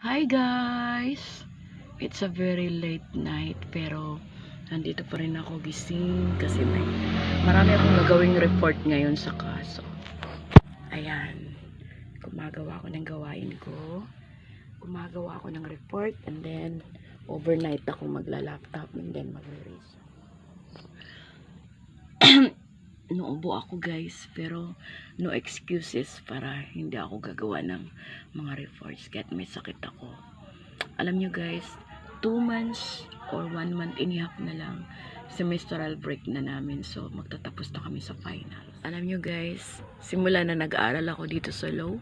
Hi guys! It's a very late night pero nandito pa rin ako gising kasi marami akong nagawing report ngayon sa kaso. Ayan. Gumagawa ako ng gawain ko. Gumagawa ako ng report and then overnight ako magla-laptop and then magre-research. Naubo ako guys, pero no excuses para hindi ako gagawa ng mga reports kahit may sakit ako. Alam nyo guys, 2 months or 1 month and a half na lang semestral break na namin, so magtatapos na kami sa final. Alam nyo guys, simula na nag-aaral ako dito sa law,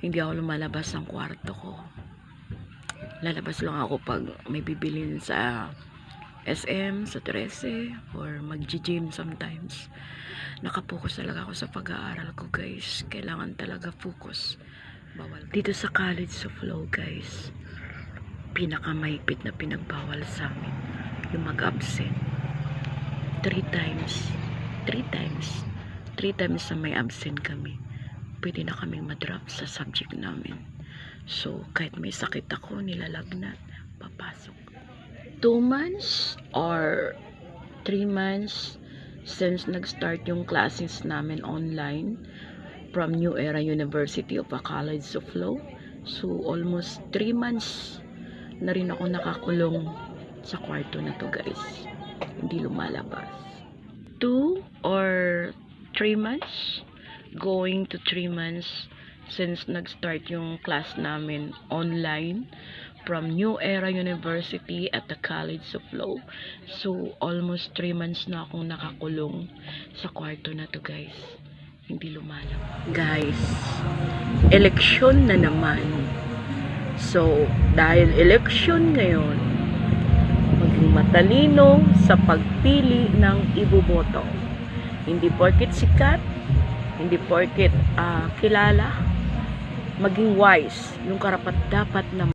hindi ako lumalabas ng kwarto ko. Lalabas lang ako pag may bibilin sa SM, sa 13, or mag-gym sometimes. Nakapokus talaga ako sa pag-aaral ko guys. Kailangan talaga focus. Bawal. Dito sa College of Law guys, pinakamahigpit na pinagbawal sa amin yung mag-absent. 3 times na may absent kami, pwede na kaming madrop sa subject namin. So kahit may sakit ako, nilalagnat, papasok. 2 months or 3 months since nag-start yung classes namin online from New Era University of a College of Law. So almost 3 months na rin ako nakakulong sa kwarto na to guys. Hindi lumalabas. 2 or 3 months, going to 3 months since nag-start yung class namin online from New Era University at the College of Law. So almost 3 months na akong nakakulong sa kwarto na to guys. Hindi lumalabas. Guys, eleksyon na naman. So dahil eleksyon ngayon, maging matalino sa pagpili ng iboboto. Hindi porket sikat, hindi porket kilala, maging wise yung karapat dapat na